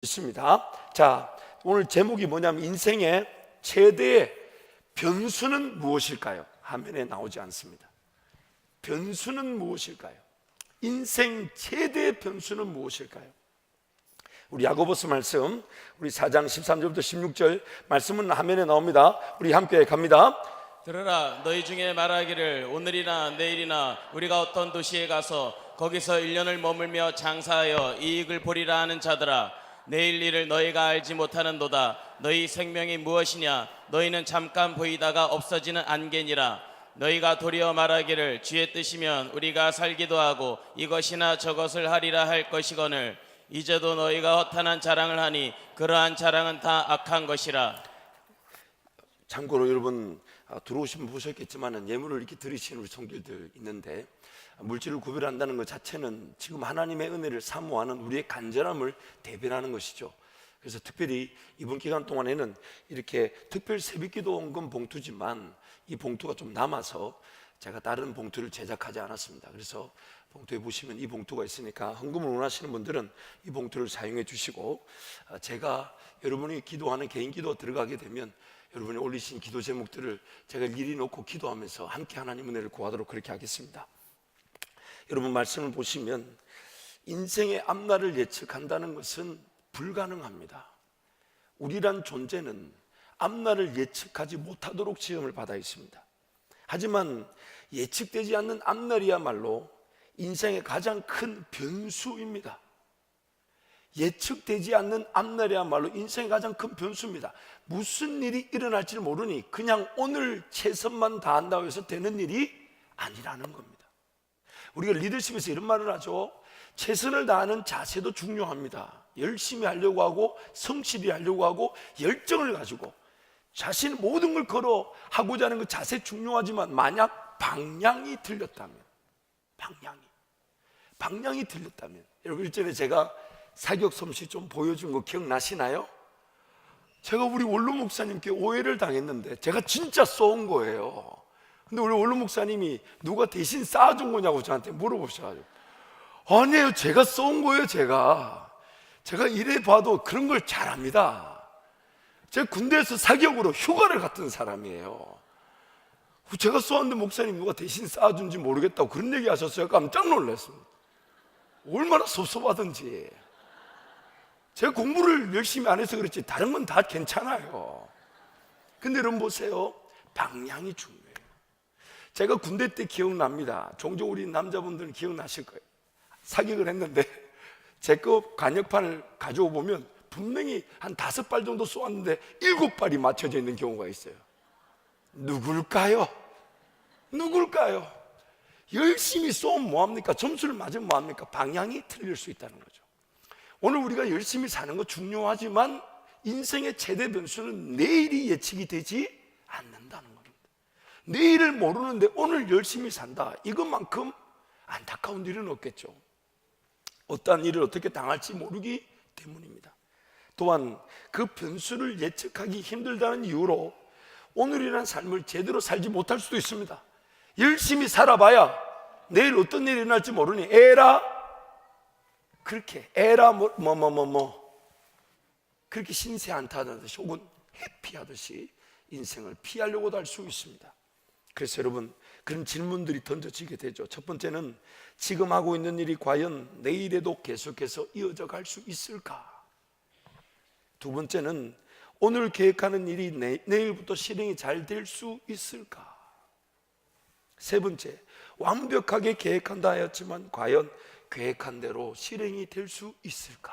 있습니다. 자, 오늘 제목이 뭐냐면 인생의 최대의 변수는 무엇일까요? 화면에 나오지 않습니다. 변수는 무엇일까요? 인생 최대의 변수는 무엇일까요? 우리 야고보서 말씀, 우리 4장 13절부터 16절 말씀은 화면에 나옵니다. 우리 함께 갑니다. 들으라, 너희 중에 말하기를 오늘이나 내일이나 우리가 어떤 도시에 가서 거기서 1년을 머물며 장사하여 이익을 보리라 하는 자들아, 내일 일을 너희가 알지 못하는도다. 너희 생명이 무엇이냐? 너희는 잠깐 보이다가 없어지는 안개니라. 너희가 도리어 말하기를 주의 뜻이면 우리가 살기도 하고 이것이나 저것을 하리라 할 것이거늘 이제도 너희가 허탄한 자랑을 하니 그러한 자랑은 다 악한 것이라. 참고로 여러분 들어오시면 보셨겠지만 예물을 이렇게 드리시는 우리 성도들 있는데, 물질을 구별한다는 것 자체는 지금 하나님의 은혜를 사모하는 우리의 간절함을 대변하는 것이죠. 그래서 특별히 이번 기간 동안에는 이렇게 특별 새벽기도 헌금 봉투지만 이 봉투가 좀 남아서 제가 다른 봉투를 제작하지 않았습니다. 그래서 봉투에 보시면 이 봉투가 있으니까 헌금을 원하시는 분들은 이 봉투를 사용해 주시고, 제가 여러분이 기도하는 개인 기도 들어가게 되면 여러분이 올리신 기도 제목들을 제가 일일이 놓고 기도하면서 함께 하나님 은혜를 구하도록 그렇게 하겠습니다. 여러분 말씀을 보시면 인생의 앞날을 예측한다는 것은 불가능합니다. 우리란 존재는 앞날을 예측하지 못하도록 지음을 받아 있습니다. 하지만 예측되지 않는 앞날이야말로 인생의 가장 큰 변수입니다. 예측되지 않는 앞날이야말로 인생의 가장 큰 변수입니다. 무슨 일이 일어날지 모르니 그냥 오늘 최선만 다한다고 해서 되는 일이 아니라는 겁니다. 우리가 리더십에서 이런 말을 하죠. 최선을 다하는 자세도 중요합니다. 열심히 하려고 하고 성실히 하려고 하고 열정을 가지고 자신 모든 걸 걸어 하고자 하는 그 자세 중요하지만 만약 방향이 틀렸다면, 방향이 틀렸다면, 여러분 일전에 제가 사격 솜씨 좀 보여준 거 기억나시나요? 제가 우리 원로 목사님께 오해를 당했는데 제가 진짜 쏜 거예요. 근데 우리 원로 목사님이 누가 대신 쌓아준 거냐고 저한테 물어보셔가지고, 아니에요, 제가 쏜 거예요. 제가 이래 봐도 그런 걸 잘합니다. 제가 군대에서 사격으로 휴가를 갔던 사람이에요. 제가 쏘았는데 목사님 누가 대신 쌓아준지 모르겠다고 그런 얘기 하셨어요. 깜짝 놀랐습니다. 얼마나 섭섭하던지. 제가 공부를 열심히 안 해서 그렇지 다른 건 다 괜찮아요. 근데 여러분 보세요, 방향이 중요해요. 제가 군대 때 기억납니다. 종종 우리 남자분들은 기억나실 거예요. 사격을 했는데 제 거 간역판을 가져오 보면 분명히 한 5발 정도 쏘았는데 7발이 맞춰져 있는 경우가 있어요. 누굴까요? 열심히 쏘면 뭐합니까? 점수를 맞으면 뭐합니까? 방향이 틀릴 수 있다는 거죠. 오늘 우리가 열심히 사는 거 중요하지만 인생의 최대 변수는 내일이 예측이 되지 않는다는 겁니다. 내일을 모르는데 오늘 열심히 산다, 이것만큼 안타까운 일은 없겠죠. 어떠한 일을 어떻게 당할지 모르기 때문입니다. 또한 그 변수를 예측하기 힘들다는 이유로 오늘이라는 삶을 제대로 살지 못할 수도 있습니다. 열심히 살아봐야 내일 어떤 일이 일어날지 모르니 그렇게 신세 한탄하듯이 혹은 회피하듯이 인생을 피하려고도 할 수 있습니다. 그래서 여러분 그런 질문들이 던져지게 되죠. 첫 번째는 지금 하고 있는 일이 과연 내일에도 계속해서 이어져 갈 수 있을까? 두 번째는 오늘 계획하는 일이 내일부터 실행이 잘 될 수 있을까? 세 번째, 완벽하게 계획한다 하였지만 과연 계획한 대로 실행이 될 수 있을까?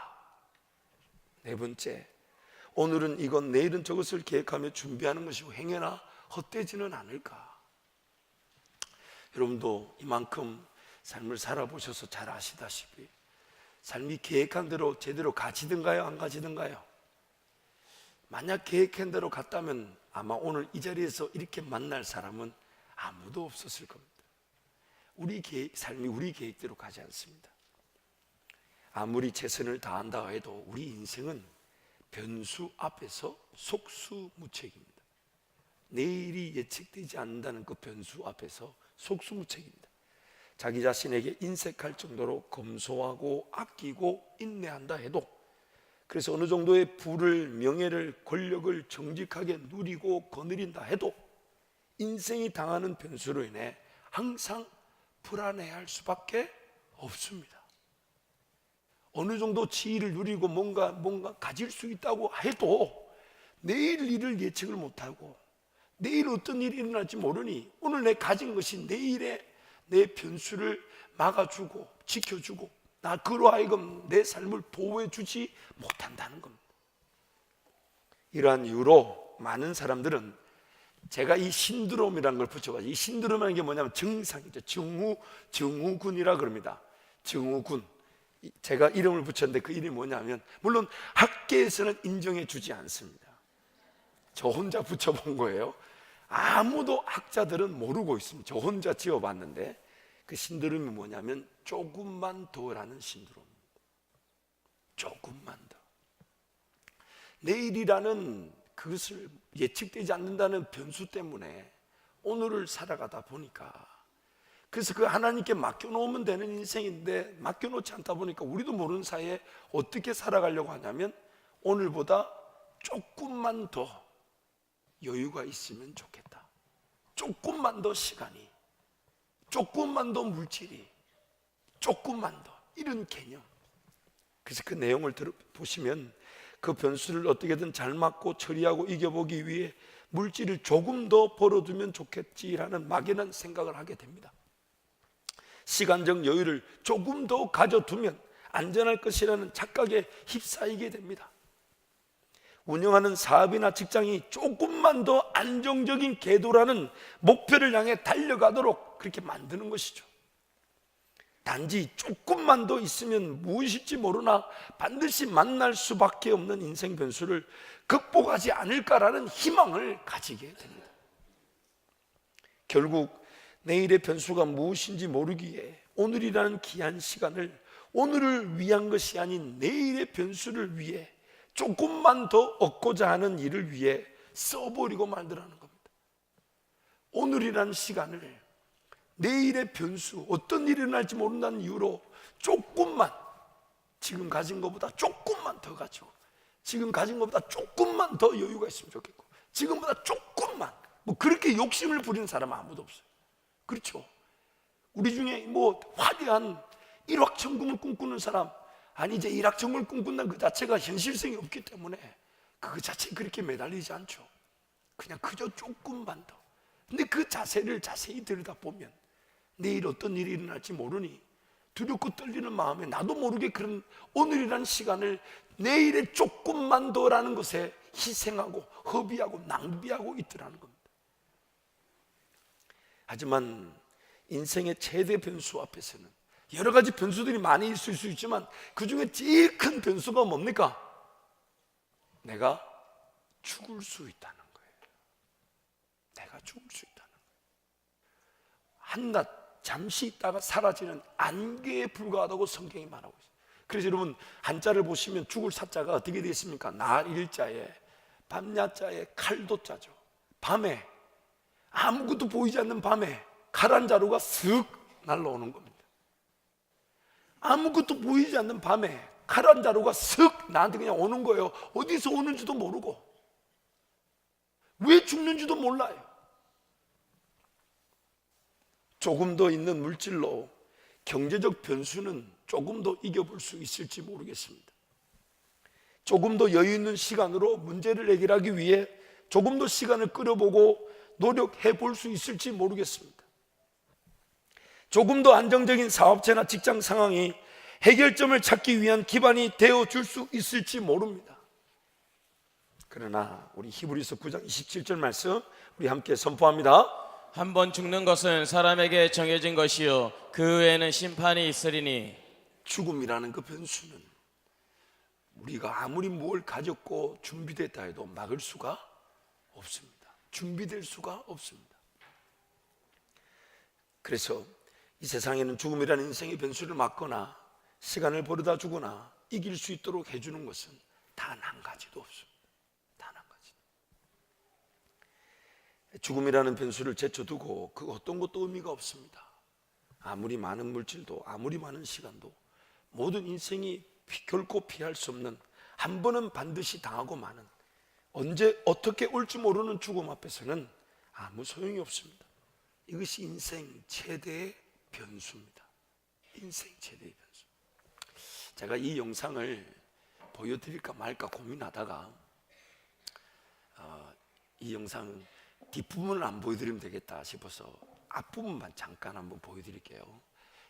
네 번째, 오늘은 이건 내일은 저것을 계획하며 준비하는 것이고 행여나 헛되지는 않을까? 여러분도 이만큼 삶을 살아보셔서 잘 아시다시피 삶이 계획한 대로 제대로 가지든가요, 안 가지든가요? 만약 계획한 대로 갔다면 아마 오늘 이 자리에서 이렇게 만날 사람은 아무도 없었을 겁니다. 삶이 우리 계획대로 가지 않습니다. 아무리 최선을 다한다 해도 우리 인생은 변수 앞에서 속수무책입니다. 내일이 예측되지 않는다는 그 변수 앞에서 속수무책입니다. 자기 자신에게 인색할 정도로 검소하고 아끼고 인내한다 해도 그래서 어느 정도의 부를, 명예를, 권력을 정직하게 누리고 거느린다 해도 인생이 당하는 변수로 인해 항상 불안해할 수밖에 없습니다. 어느 정도 지위를 누리고 뭔가 가질 수 있다고 해도 내일 일을 예측을 못하고 내일 어떤 일이 일어날지 모르니 오늘 내 가진 것이 내일의 내 변수를 막아주고 지켜주고 나 그로 하여금 내 삶을 보호해 주지 못한다는 겁니다. 이러한 이유로 많은 사람들은 제가 이 신드롬이라는 걸 붙여가지고, 이 신드롬이라는 게 뭐냐면 증상이죠. 증후군이라 그럽니다. 증후군. 제가 이름을 붙였는데 그 이름이 뭐냐면, 물론 학계에서는 인정해 주지 않습니다. 저 혼자 붙여본 거예요. 아무도 학자들은 모르고 있습니다. 저 혼자 지어봤는데 그 신드롬이 뭐냐면 조금만 더라는 신드롬입니다. 조금만 더. 내일이라는 그것을 예측되지 않는다는 변수 때문에 오늘을 살아가다 보니까, 그래서 그 하나님께 맡겨놓으면 되는 인생인데 맡겨놓지 않다 보니까 우리도 모르는 사이에 어떻게 살아가려고 하냐면 오늘보다 조금만 더 여유가 있으면 좋겠다, 조금만 더 시간이, 조금만 더 물질이, 조금만 더, 이런 개념. 그래서 그 내용을 보시면 그 변수를 어떻게든 잘 맞고 처리하고 이겨보기 위해 물질을 조금 더 벌어두면 좋겠지라는 막연한 생각을 하게 됩니다. 시간적 여유를 조금 더 가져두면 안전할 것이라는 착각에 휩싸이게 됩니다. 운영하는 사업이나 직장이 조금만 더 안정적인 궤도라는 목표를 향해 달려가도록 그렇게 만드는 것이죠. 단지 조금만 더 있으면 무엇일지 모르나 반드시 만날 수밖에 없는 인생 변수를 극복하지 않을까라는 희망을 가지게 됩니다. 결국 내일의 변수가 무엇인지 모르기에 오늘이라는 귀한 시간을 오늘을 위한 것이 아닌 내일의 변수를 위해 조금만 더 얻고자 하는 일을 위해 써버리고 말더라는 겁니다. 오늘이라는 시간을 내일의 변수, 어떤 일이 일어날지 모른다는 이유로 조금만, 지금 가진 것보다 조금만 더 가지고, 지금 가진 것보다 조금만 더 여유가 있으면 좋겠고, 지금보다 조금만, 그렇게 욕심을 부리는 사람은 아무도 없어요. 그렇죠? 우리 중에 화려한 일확천금을 꿈꾸는 사람, 아니 이제 일확천금을 꿈꾼다는 그 자체가 현실성이 없기 때문에 그 자체에 그렇게 매달리지 않죠. 그냥 그저 조금만 더. 근데 그 자세를 자세히 들여다보면 내일 어떤 일이 일어날지 모르니 두렵고 떨리는 마음에 나도 모르게 그런 오늘이라는 시간을 내일의 조금만 더라는 것에 희생하고 허비하고 낭비하고 있더라는 겁니다. 하지만 인생의 최대 변수 앞에서는 여러 가지 변수들이 많이 있을 수 있지만 그 중에 제일 큰 변수가 뭡니까? 내가 죽을 수 있다는 거예요. 내가 죽을 수 있다는 거예요. 한낱 잠시 있다가 사라지는 안개에 불과하다고 성경이 말하고 있어요. 그래서 여러분 한자를 보시면 죽을 사자가 어떻게 되어 있습니까? 날일자에 밤야자에 칼도자죠. 밤에 아무것도 보이지 않는 밤에 칼 한 자루가 쓱 날라오는 겁니다. 아무것도 보이지 않는 밤에 칼 한 자루가 쓱 나한테 그냥 오는 거예요. 어디서 오는지도 모르고 왜 죽는지도 몰라요. 조금 더 있는 물질로 경제적 변수는 조금 더 이겨볼 수 있을지 모르겠습니다. 조금 더 여유 있는 시간으로 문제를 해결하기 위해 조금 더 시간을 끌어보고 노력해 볼 수 있을지 모르겠습니다. 조금 더 안정적인 사업체나 직장 상황이 해결점을 찾기 위한 기반이 되어줄 수 있을지 모릅니다. 그러나 우리 히브리서 9장 27절 말씀 우리 함께 선포합니다. 한 번 죽는 것은 사람에게 정해진 것이요 그 외에는 심판이 있으리니. 죽음이라는 그 변수는 우리가 아무리 뭘 가졌고 준비됐다 해도 막을 수가 없습니다. 준비될 수가 없습니다. 그래서 이 세상에는 죽음이라는 인생의 변수를 막거나 시간을 벌어다 주거나 이길 수 있도록 해주는 것은 단 한 가지도 없습니다. 단 한 가지. 죽음이라는 변수를 제쳐두고 그 어떤 것도 의미가 없습니다. 아무리 많은 물질도 아무리 많은 시간도 모든 인생이 결코 피할 수 없는 한 번은 반드시 당하고 마는, 언제 어떻게 올지 모르는 죽음 앞에서는 아무 소용이 없습니다. 이것이 인생 최대의 변수입니다. 인생 최대의 변수. 제가 이 영상을 보여드릴까 말까 고민하다가 이 영상 뒷부분을 안 보여드리면 되겠다 싶어서 앞부분만 잠깐 한번 보여드릴게요.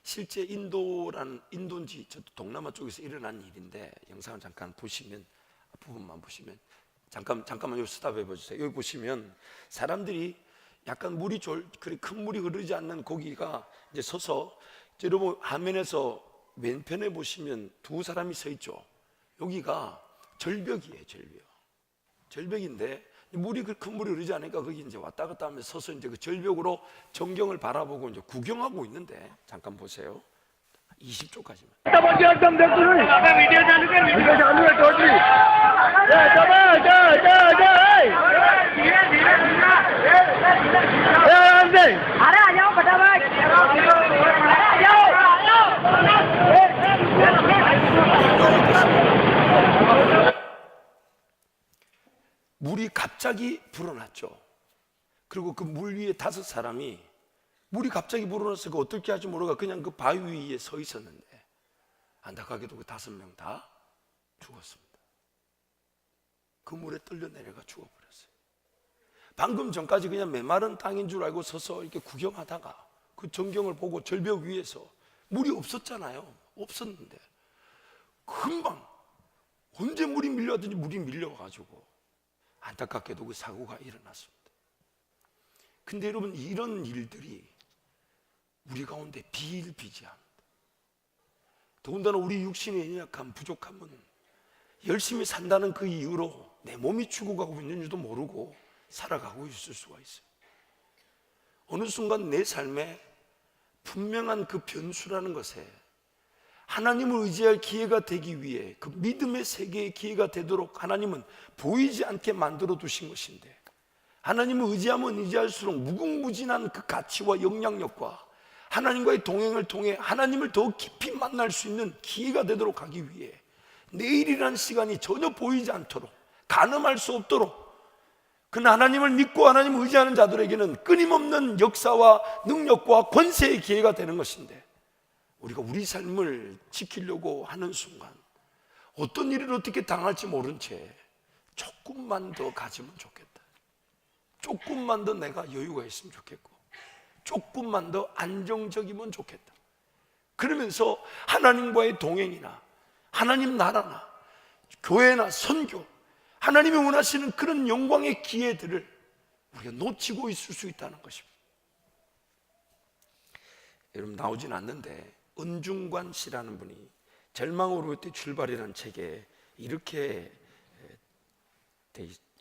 실제 인도인지 저도 동남아 쪽에서 일어난 일인데, 영상을 잠깐 보시면, 앞부분만 보시면, 잠깐만 여기 스탑해 보세요. 여기 보시면 사람들이 약간 그리 큰 물이 흐르지 않는 고기가 이제 서서, 여러분 화면에서 왼편에 보시면 두 사람이 서 있죠. 여기가 절벽이에요. 절벽인데 물이 큰 물이 흐르지 않으니까 거기 이제 왔다 갔다 하면서 서서 이제 그 절벽으로 전경을 바라보고 이제 구경하고 있는데, 잠깐 보세요. 20초까지만. 물이 갑자기 불어났죠. 그리고 그 물 위에 5사람이, 물이 갑자기 불어나서 그 어떻게 할지 모르가 그냥 그 바위 위에 서 있었는데, 안타깝게도 그 5명 다 죽었습니다. 그 물에 떨려 내려가 죽어버렸어요. 방금 전까지 그냥 메마른 땅인 줄 알고 서서 이렇게 구경하다가 그 전경을 보고 절벽 위에서, 물이 없었잖아요. 없었는데 금방 언제 물이 밀려왔든지 물이 밀려가지고 안타깝게도 그 사고가 일어났습니다. 근데 여러분, 이런 일들이 우리 가운데 비일비재합니다. 더군다나 우리 육신의 연약함, 부족함은 열심히 산다는 그 이유로 내 몸이 죽어가고 있는지도 모르고 살아가고 있을 수가 있어요. 어느 순간 내 삶에 분명한 그 변수라는 것에 하나님을 의지할 기회가 되기 위해, 그 믿음의 세계의 기회가 되도록 하나님은 보이지 않게 만들어 두신 것인데, 하나님을 의지하면 의지할수록 무궁무진한 그 가치와 영향력과 하나님과의 동행을 통해 하나님을 더 깊이 만날 수 있는 기회가 되도록 하기 위해 내일이라는 시간이 전혀 보이지 않도록, 가늠할 수 없도록, 그 하나님을 믿고 하나님을 의지하는 자들에게는 끊임없는 역사와 능력과 권세의 기회가 되는 것인데, 우리가 우리 삶을 지키려고 하는 순간 어떤 일을 어떻게 당할지 모른 채 조금만 더 가지면 좋겠다, 조금만 더 내가 여유가 있으면 좋겠고, 조금만 더 안정적이면 좋겠다, 그러면서 하나님과의 동행이나 하나님 나라나 교회나 선교, 하나님이 원하시는 그런 영광의 기회들을 우리가 놓치고 있을 수 있다는 것입니다. 여러분, 나오진 않는데 은중관 씨라는 분이 절망으로부터 출발이라는 책에 이렇게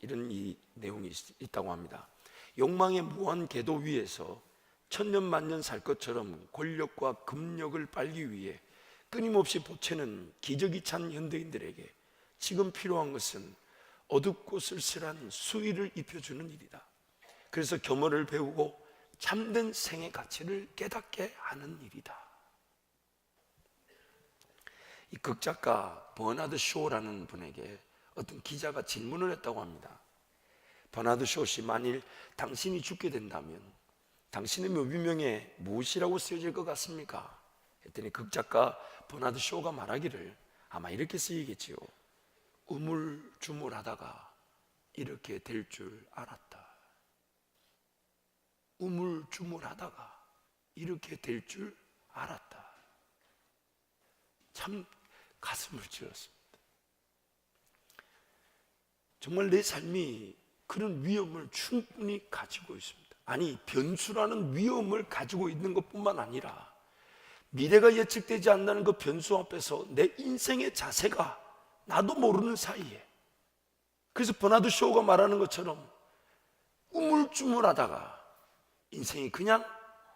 이런 이 내용이 있다고 합니다. 욕망의 무한 궤도 위에서 천년만년 살 것처럼 권력과 금력을 빨기 위해 끊임없이 보채는 기저귀 찬 현대인들에게 지금 필요한 것은 어둡고 쓸쓸한 수위를 입혀주는 일이다. 그래서 겸허를 배우고 참된 생의 가치를 깨닫게 하는 일이다. 이 극작가 버나드 쇼라는 분에게 어떤 기자가 질문을 했다고 합니다. 버나드 쇼씨, 만일 당신이 죽게 된다면 당신의 묘비명에 무엇이라고 쓰여질 것 같습니까? 했더니 극작가 버나드 쇼가 말하기를 아마 이렇게 쓰이겠지요. 우물쭈물하다가 이렇게 될 줄 알았다. 우물쭈물하다가 이렇게 될 줄 알았다. 참 가슴을 찔렀습니다. 정말 내 삶이 그런 위험을 충분히 가지고 있습니다. 아니, 변수라는 위험을 가지고 있는 것뿐만 아니라 미래가 예측되지 않는 그 변수 앞에서 내 인생의 자세가 나도 모르는 사이에, 그래서 버나드 쇼가 말하는 것처럼 우물쭈물하다가 인생이 그냥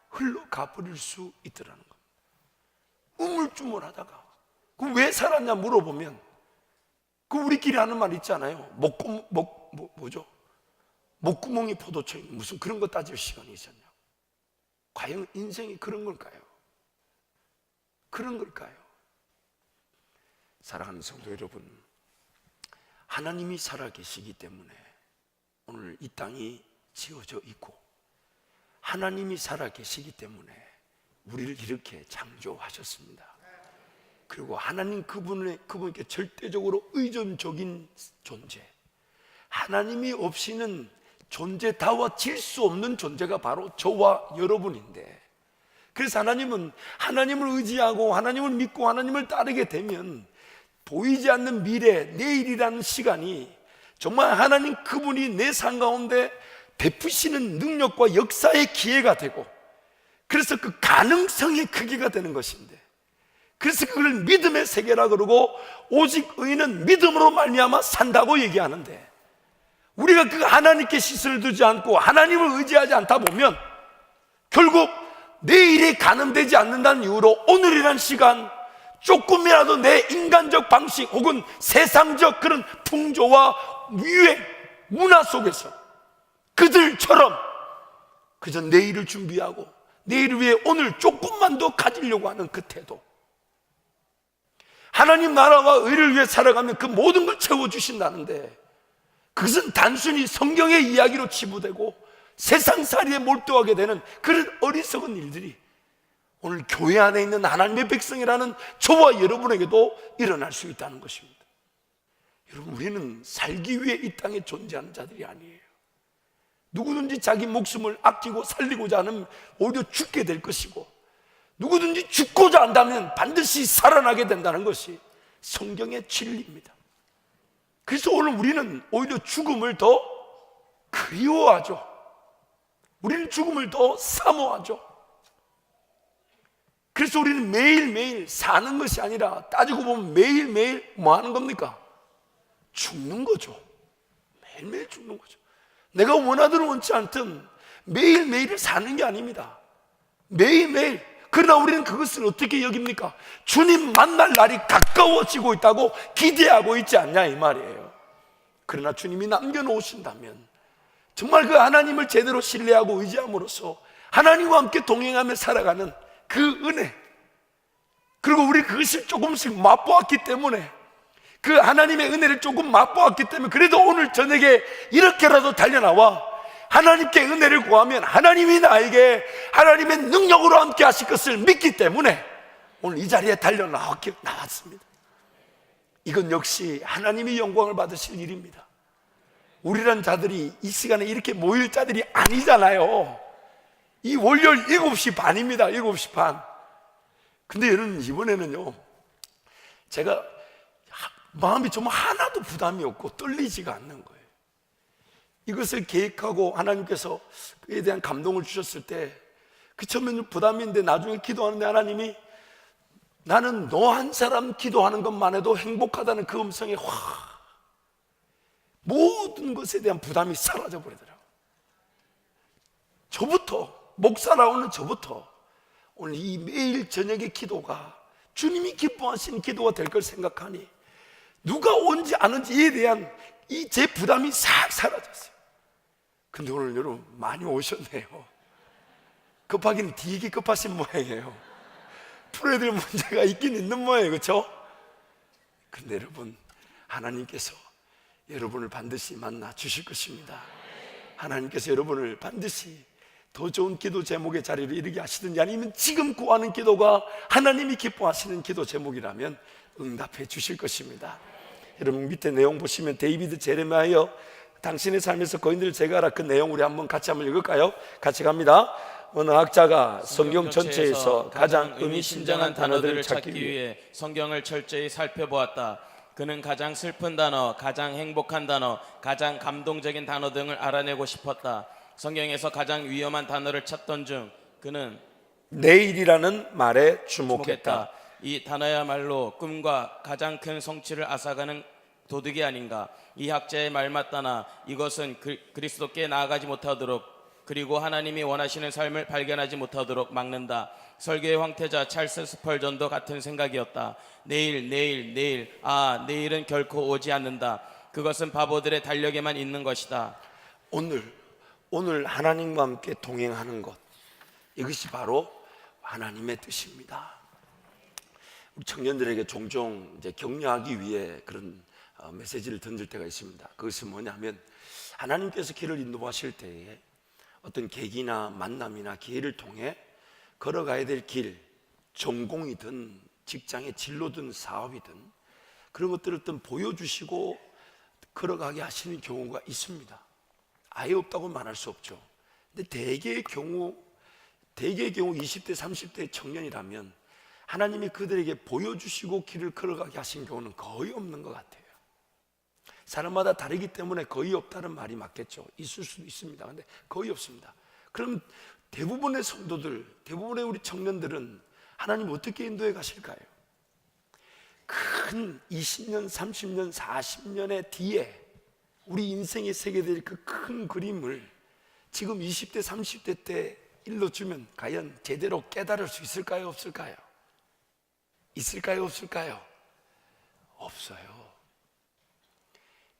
흘러가 버릴 수 있더라는 겁니다. 우물쭈물하다가 그 왜 살았냐 물어보면 그 우리끼리 하는 말 있잖아요. 목구멍이 포도청이 무슨 그런 거 따질 시간이 있었냐. 과연 인생이 그런 걸까요? 그런 걸까요? 사랑하는 성도 여러분, 하나님이 살아계시기 때문에 오늘 이 땅이 지어져 있고, 하나님이 살아계시기 때문에 우리를 이렇게 창조하셨습니다. 그리고 하나님 그분께 절대적으로 의존적인 존재, 하나님이 없이는 존재다워질 수 없는 존재가 바로 저와 여러분인데, 그래서 하나님은 하나님을 의지하고 하나님을 믿고 하나님을 따르게 되면 보이지 않는 미래, 내일이라는 시간이 정말 하나님 그분이 내 삶 가운데 베푸시는 능력과 역사의 기회가 되고, 그래서 그 가능성의 크기가 되는 것인데, 그래서 그걸 믿음의 세계라 그러고, 오직 의인은 믿음으로 말미암아 산다고 얘기하는데, 우리가 그 하나님께 시선을 두지 않고 하나님을 의지하지 않다 보면 결국 내일이 가늠되지 않는다는 이유로 오늘이란 시간 조금이라도 내 인간적 방식 혹은 세상적 그런 풍조와 유행, 문화 속에서 그들처럼 그저 내일을 준비하고 내일을 위해 오늘 조금만 더 가지려고 하는 그 태도, 하나님 나라와 의를 위해 살아가면 그 모든 걸 채워주신다는데, 그것은 단순히 성경의 이야기로 치부되고 세상살이에 몰두하게 되는 그런 어리석은 일들이 오늘 교회 안에 있는 하나님의 백성이라는 저와 여러분에게도 일어날 수 있다는 것입니다. 여러분, 우리는 살기 위해 이 땅에 존재하는 자들이 아니에요. 누구든지 자기 목숨을 아끼고 살리고자 하면 오히려 죽게 될 것이고, 누구든지 죽고자 한다면 반드시 살아나게 된다는 것이 성경의 진리입니다. 그래서 오늘 우리는 오히려 죽음을 더 그리워하죠. 우리는 죽음을 더 사모하죠. 그래서 우리는 매일매일 사는 것이 아니라 따지고 보면 매일매일 뭐 하는 겁니까? 죽는 거죠. 매일매일 죽는 거죠. 내가 원하든 원치 않든 매일매일을 사는 게 아닙니다. 매일매일. 그러나 우리는 그것을 어떻게 여깁니까? 주님 만날 날이 가까워지고 있다고 기대하고 있지 않냐 이 말이에요. 그러나 주님이 남겨놓으신다면 정말 그 하나님을 제대로 신뢰하고 의지함으로써 하나님과 함께 동행하며 살아가는 그 은혜, 그리고 우리 그것을 조금씩 맛보았기 때문에, 그 하나님의 은혜를 조금 맛보았기 때문에 그래도 오늘 저녁에 이렇게라도 달려나와 하나님께 은혜를 구하면 하나님이 나에게 하나님의 능력으로 함께 하실 것을 믿기 때문에 오늘 이 자리에 나왔습니다. 이건 역시 하나님이 영광을 받으실 일입니다. 우리란 자들이 이 시간에 이렇게 모일 자들이 아니잖아요. 이 월요일 7시 반입니다. 7시 반. 근데 여러분, 이번에는요, 제가 마음이 정말 하나도 부담이 없고 떨리지가 않는 거예요. 이것을 계획하고 하나님께서 그에 대한 감동을 주셨을 때, 그 처음에는 부담인데 나중에 기도하는데 하나님이 나는 너 한 사람 기도하는 것만 해도 행복하다는 그 음성에 모든 것에 대한 부담이 사라져 버리더라고요. 저부터, 목사라고는 저부터 오늘 이 매일 저녁의 기도가 주님이 기뻐하시는 기도가 될 걸 생각하니 누가 온지 안 온지에 대한 이 제 부담이 싹 사라졌어요. 근데 오늘 여러분 많이 오셨네요. 급하긴 되게 급하신 모양이에요. 풀어야 될 문제가 있긴 있는 모양이에요. 그렇죠? 근데 여러분, 하나님께서 여러분을 반드시 만나 주실 것입니다. 하나님께서 여러분을 반드시 더 좋은 기도 제목의 자리를 이르게 하시든지, 아니면 지금 구하는 기도가 하나님이 기뻐하시는 기도 제목이라면 응답해 주실 것입니다. 여러분, 밑에 내용 보시면 데이비드 제레마이어 당신의 삶에서 거인들을 제거하라, 그 내용 우리 같이 한번 읽을까요? 같이 갑니다. 어느 학자가 성경 전체에서 가장 의미심장한 단어들을 찾기 위해 성경을 철저히 살펴보았다. 그는 가장 슬픈 단어, 가장 행복한 단어, 가장 감동적인 단어 등을 알아내고 싶었다. 성경에서 가장 위험한 단어를 찾던 중 그는 내일이라는 말에 주목했다. 이 단어야말로 꿈과 가장 큰 성취를 앗아가는 도둑이 아닌가. 이 학자의 말 맞다나 이것은 그리스도께 나아가지 못하도록, 그리고 하나님이 원하시는 삶을 발견하지 못하도록 막는다. 설교의 황태자 찰스 스펄전도 같은 생각이었다. 내일, 내일은 결코 오지 않는다. 그것은 바보들의 달력에만 있는 것이다. 오늘 하나님과 함께 동행하는 것, 이것이 바로 하나님의 뜻입니다. 우리 청년들에게 종종 이제 격려하기 위해 그런 메시지를 던질 때가 있습니다. 그것은 뭐냐면 하나님께서 길을 인도하실 때에 어떤 계기나 만남이나 기회를 통해 걸어가야 될 길, 전공이든 직장의 진로든 사업이든 그런 것들을 어떤 보여주시고 걸어가게 하시는 경우가 있습니다. 아예 없다고 말할 수 없죠. 근데 대개의 경우 20대 30대 청년이라면 하나님이 그들에게 보여주시고 길을 걸어가게 하신 경우는 거의 없는 것 같아요. 사람마다 다르기 때문에 거의 없다는 말이 맞겠죠. 있을 수도 있습니다. 근데 거의 없습니다. 그럼 대부분의 성도들, 대부분의 우리 청년들은 하나님 어떻게 인도해 가실까요? 큰 20년, 30년, 40년의 뒤에 우리 인생에 새게 될 그 큰 그림을 지금 20대, 30대 때 일러주면 과연 제대로 깨달을 수 있을까요? 없을까요? 있을까요? 없을까요? 없어요.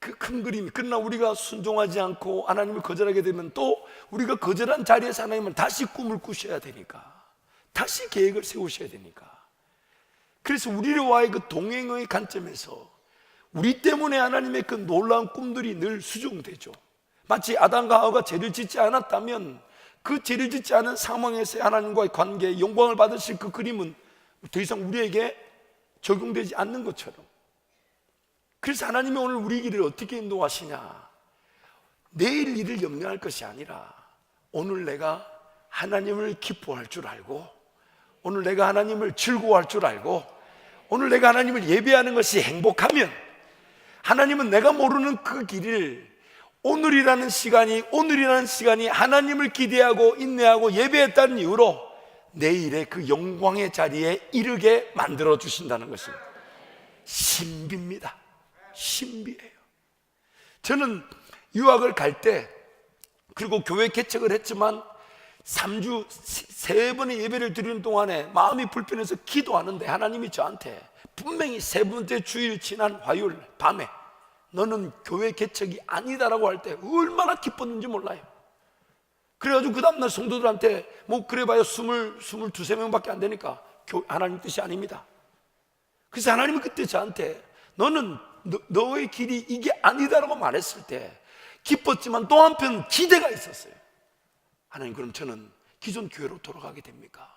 그 큰 그림이, 그러나 우리가 순종하지 않고 하나님을 거절하게 되면 또 우리가 거절한 자리에서 하나님은 다시 꿈을 꾸셔야 되니까, 다시 계획을 세우셔야 되니까. 그래서 우리와의 그 동행의 관점에서 우리 때문에 하나님의 그 놀라운 꿈들이 늘 수정되죠. 마치 아담과 하와가 죄를 짓지 않았다면 그 죄를 짓지 않은 상황에서 하나님과의 관계에 영광을 받으실 그 그림은 더 이상 우리에게 적용되지 않는 것처럼, 그래서 하나님이 오늘 우리 길을 어떻게 인도하시냐, 내일 일을 염려할 것이 아니라 오늘 내가 하나님을 기뻐할 줄 알고, 오늘 내가 하나님을 즐거워할 줄 알고, 오늘 내가 하나님을 예배하는 것이 행복하면 하나님은 내가 모르는 그 길을 오늘이라는 시간이 하나님을 기대하고 인내하고 예배했다는 이유로 내일의 그 영광의 자리에 이르게 만들어 주신다는 것입니다. 신비입니다. 신비해요. 저는 유학을 갈 때, 그리고 교회 개척을 했지만 3주 3번의 예배를 드리는 동안에 마음이 불편해서 기도하는데 하나님이 저한테 분명히 3번째 주일 지난 화요일 밤에 너는 교회 개척이 아니다라고 할 때 얼마나 기뻤는지 몰라요. 그래가지고 그 다음날 성도들한테 뭐 그래봐야 22~23명밖에 안 되니까 하나님 뜻이 아닙니다. 그래서 하나님은 그때 저한테 너는 너의 길이 이게 아니다라고 말했을 때 기뻤지만 또 한편 기대가 있었어요. 하나님, 그럼 저는 기존 교회로 돌아가게 됩니까?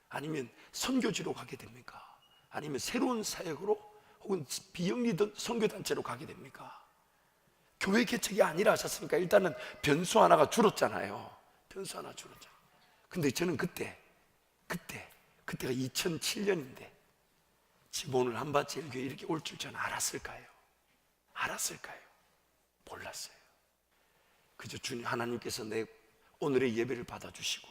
아니면 선교지로 가게 됩니까? 아니면 새로운 사역으로 혹은 비영리 선교단체로 가게 됩니까? 교회 개척이 아니라 하셨으니까 일단은 변수 하나가 줄었잖아요. 변수 하나 줄었잖아요. 근데 저는 그때가 2007년인데 지금 오늘 한밭제일교회 이렇게 올 줄 저는 알았을까요? 몰랐어요. 그저 주님 하나님께서 내 오늘의 예배를 받아주시고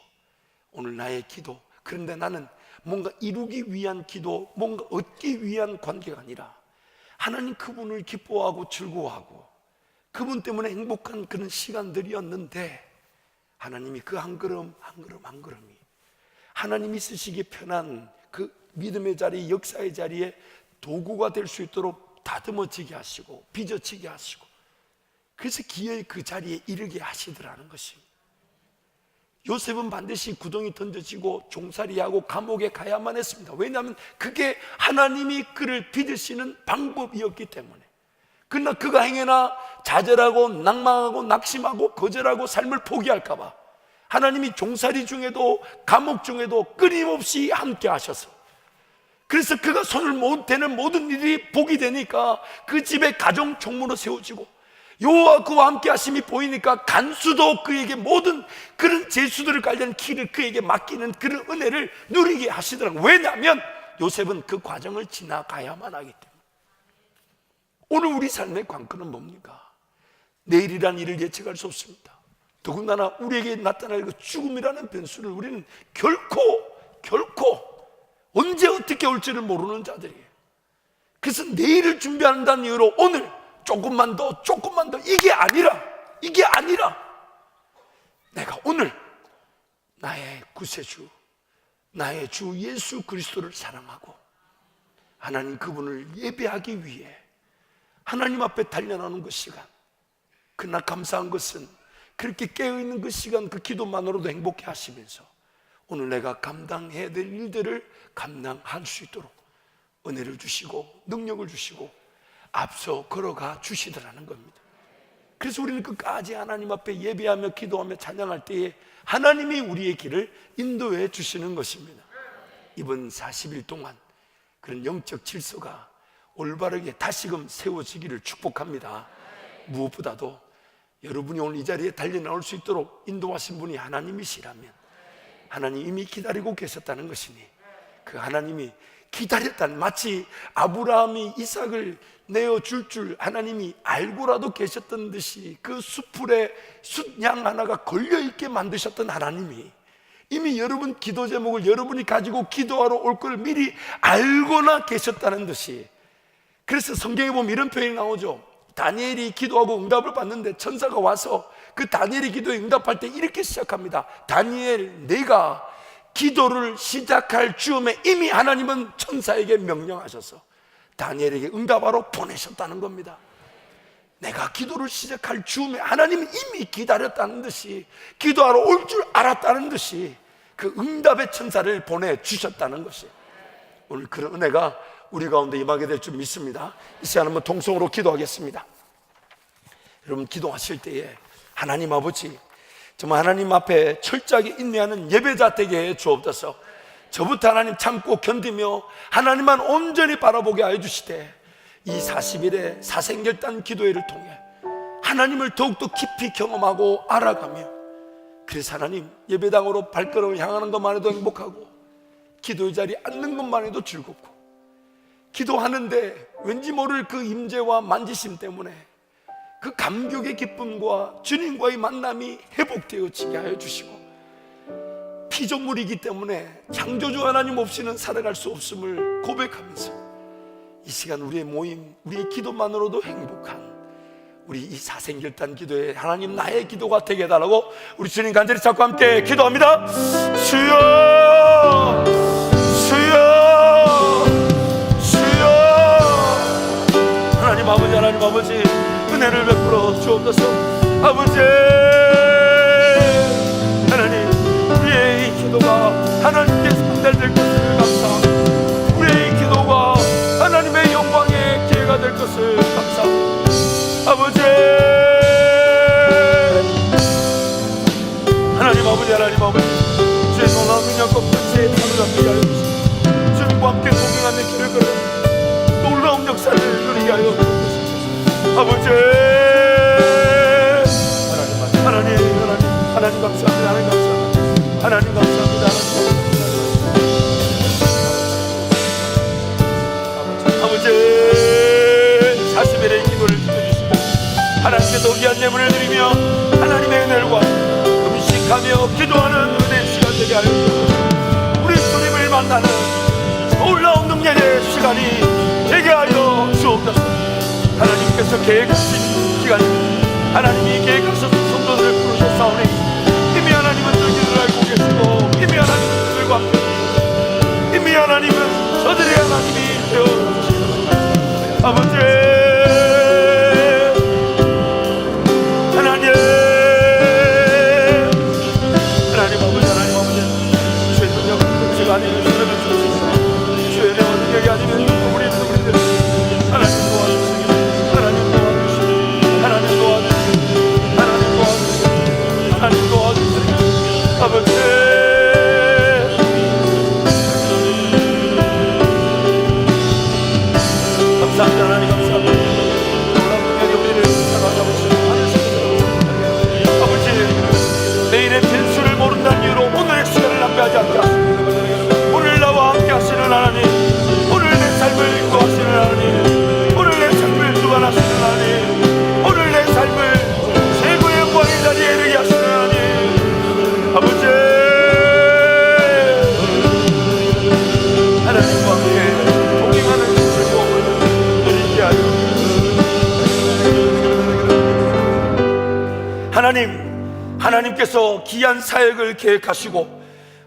오늘 나의 기도, 그런데 나는 뭔가 이루기 위한 기도, 뭔가 얻기 위한 관계가 아니라 하나님 그분을 기뻐하고 즐거워하고 그분 때문에 행복한 그런 시간들이었는데 하나님이 그 한 걸음 한 걸음이 하나님이 쓰시기 편한 그 믿음의 자리, 역사의 자리에 도구가 될 수 있도록 다듬어지게 하시고 빚어지게 하시고, 그래서 기어이 그 자리에 이르게 하시더라는 것입니다. 요셉은 반드시 구덩이 던져지고 종살이하고 감옥에 가야만 했습니다. 왜냐하면 그게 하나님이 그를 빚으시는 방법이었기 때문에. 그러나 그가 행여나 좌절하고 낭망하고 낙심하고 거절하고 삶을 포기할까 봐 하나님이 종살이 중에도 감옥 중에도 끊임없이 함께 하셔서, 그래서 그가 손을 못 대는 모든 일이 복이 되니까 그 집에 가정 총무로 세워지고 여호와 그와 함께 하심이 보이니까 간수도 그에게 모든 그런 제수들을 관련 길을 그에게 맡기는 그런 은혜를 누리게 하시더라고요. 왜냐하면 요셉은 그 과정을 지나가야만 하기 때문에. 오늘 우리 삶의 관건은 뭡니까? 내일이란 일을 예측할 수 없습니다. 더군다나 우리에게 나타날 그 죽음이라는 변수를 우리는 결코 언제 어떻게 올지를 모르는 자들이에요. 그래서 내일을 준비한다는 이유로 오늘 조금만 더 이게 아니라 내가 오늘 나의 구세주, 나의 주 예수 그리스도를 사랑하고 하나님 그분을 예배하기 위해 하나님 앞에 달려나오는 그 시간, 그러나 감사한 것은 그렇게 깨어있는 그 시간, 그 기도만으로도 행복해 하시면서 오늘 내가 감당해야 될 일들을 감당할 수 있도록 은혜를 주시고 능력을 주시고 앞서 걸어가 주시더라는 겁니다. 그래서 우리는 끝까지 하나님 앞에 예배하며 기도하며 찬양할 때에 하나님이 우리의 길을 인도해 주시는 것입니다. 이번 40일 동안 그런 영적 질서가 올바르게 다시금 세워지기를 축복합니다. 무엇보다도 여러분이 오늘 이 자리에 달려나올 수 있도록 인도하신 분이 하나님이시라면 하나님이 이미 기다리고 계셨다는 것이니 그 하나님이 기다렸다는, 마치 아브라함이 이삭을 내어줄 줄 하나님이 알고라도 계셨던 듯이 그 숫풀에 숫양 하나가 걸려있게 만드셨던 하나님이 이미 여러분 기도 제목을 여러분이 가지고 기도하러 올 걸 미리 알고나 계셨다는 듯이, 그래서 성경에 보면 이런 표현이 나오죠. 다니엘이 기도하고 응답을 받는데 천사가 와서 그 다니엘이 기도에 응답할 때 이렇게 시작합니다. 다니엘, 내가 기도를 시작할 즈음에 이미 하나님은 천사에게 명령하셔서 다니엘에게 응답하러 보내셨다는 겁니다. 내가 기도를 시작할 즈음에 하나님이 이미 기다렸다는 듯이, 기도하러 올 줄 알았다는 듯이 그 응답의 천사를 보내주셨다는 것이, 오늘 그런 은혜가 우리 가운데 임하게 될 줄 믿습니다. 이 시간 한번 동성으로 기도하겠습니다. 여러분 기도하실 때에 하나님 아버지, 정말 하나님 앞에 철저하게 인내하는 예배자 되게 해 주옵소서. 저부터 하나님 참고 견디며 하나님만 온전히 바라보게 하여 주시되 이 40일의 사생결단 기도회를 통해 하나님을 더욱더 깊이 경험하고 알아가며, 그래서 하나님 예배당으로 발걸음을 향하는 것만 해도 행복하고 기도의 자리에 앉는 것만 해도 즐겁고, 기도하는데 왠지 모를 그 임재와 만지심 때문에 그 감격의 기쁨과 주님과의 만남이 회복되어지게 하여 주시고, 피조물이기 때문에 창조주 하나님 없이는 살아갈 수 없음을 고백하면서 이 시간 우리의 모임, 우리의 기도만으로도 행복한 우리 이 사생결단 기도에 하나님 나의 기도가 되게 해달라고 우리 주님 간절히 잡고 함께 기도합니다. 주여 주여 주여. 하나님 아버지, 하나님 아버지 은혜를 베풀어 주옵소서. 아버지 하나님, 우리의 이 기도가 하나님께 상달될 것을 감사합니다. 우리의 이 기도가 하나님의 영광의 기회가 될 것을 감사합니다. 아버지 하나님 아버지, 하나님 아버지, 주의 놀라운 능력과 권세에 사로잡히게 하여 주시고 주님과 함께 동행하는 길을 걸어 놀라운 역사를 누리게 하여 주옵소서. 아버지 하나님, 하나님 감사합니다. 하나님 감사합니다. 하나님 감사합니다. 아버지 40일의 기도를 듣어주시고 하나님께서 귀한 예물을 드리며 하나님의 은혜를 구하며 금식하며 기도하는 은혜의 시간 되게 하여 주옵소서. 우리 주님을 만나는 놀라운 능력의 시간이 되게 하여 주옵소서. 하나님께서 계획하신 기간입니다. 하나님이 계획하셔서 성도들을 부르셨사오니 이미 하나님은 그 길을 알고 계시고 이미 하나님은 그들과 함께 계시고 이미 하나님은 저들의 하나님이 되어주시옵소서. 아버지 하나님, 하나님 아버지, 하나님 아버지, 주의 능력은 금식 아니면 주님을 주시옵소서. 주의 능력이 아니면 우리는 하나님 도와주시기, 하나님 도와주시기, 하나님 도와주시기, 하나님 도와주시기, 하나님 도와주시기. 아버지 감사합니다. 하나님 감사합니다. 놀라운 능력이 우리를 사랑하시고 하늘시키시고, 아버지 내일의 변수를 모른다는 이유로 오늘의 시간을 낭비하지 않게 하시고, 오늘 나와 함께 하시는 하나님, 오늘 내 삶을 인도하시는 하나님, 오늘 내 삶을 주관하시는 하나님, 오늘 내 삶을 최고의 영광의 자리에 이르게 하시는 하나님, 아버지 하나님과 함께 동행하는 즐거움을 누리게 하여 하나님께서 귀한 사역을 계획하시고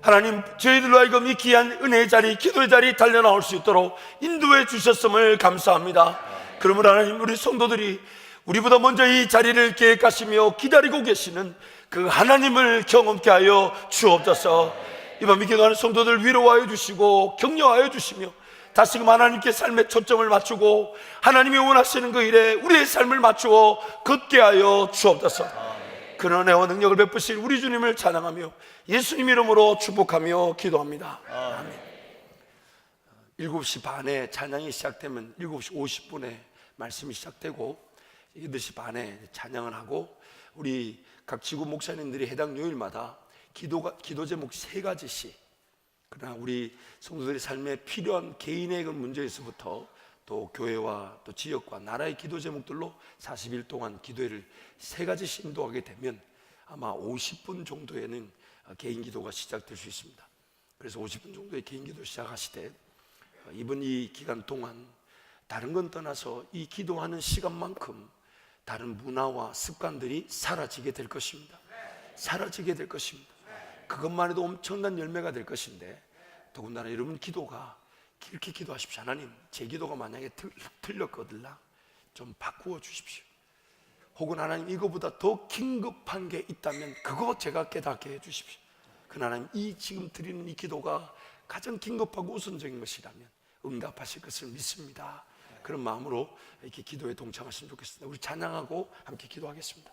하나님 저희들로 하여금 이 귀한 은혜의 자리, 기도의 자리 달려나올 수 있도록 인도해 주셨음을 감사합니다. 그러므로 하나님, 우리 성도들이 우리보다 먼저 이 자리를 계획하시며 기다리고 계시는 그 하나님을 경험케 하여 주옵소서. 이 밤에 기도하는 성도들 위로하여 주시고 격려하여 주시며 다시금 하나님께 삶의 초점을 맞추고 하나님이 원하시는 그 일에 우리의 삶을 맞추어 걷게 하여 주옵소서. 그런 은혜와 능력을 베푸실 우리 주님을 찬양하며 예수님 이름으로 축복하며 기도합니다. 아멘. 7시 반에 찬양이 시작되면 7시 50분에 말씀이 시작되고 8시 반에 찬양을 하고 우리 각 지구 목사님들이 해당 요일마다 기도 제목 3가지씩, 그러나 우리 성도들의 삶에 필요한 개인의 그 문제에서부터 또 교회와 또 지역과 나라의 기도 제목들로 40일 동안 기도회를 3가지씩 인도하게 되면 아마 50분 정도에는 개인 기도가 시작될 수 있습니다. 그래서 50분 정도의 개인 기도 시작하시되 이번 이 기간 동안 다른 건 떠나서 이 기도하는 시간만큼 다른 문화와 습관들이 사라지게 될 것입니다. 사라지게 될 것입니다. 그것만 해도 엄청난 열매가 될 것인데, 더군다나 여러분 기도가 이렇게 기도하십시오. 하나님, 제 기도가 만약에 틀렸거들라 좀 바꾸어 주십시오. 혹은 하나님, 이거보다 더 긴급한 게 있다면 그거 제가 깨닫게 해 주십시오. 그 하나님, 이 지금 드리는 이 기도가 가장 긴급하고 우선적인 것이라면 응답하실 것을 믿습니다. 그런 마음으로 이렇게 기도에 동참하시면 좋겠습니다. 우리 찬양하고 함께 기도하겠습니다.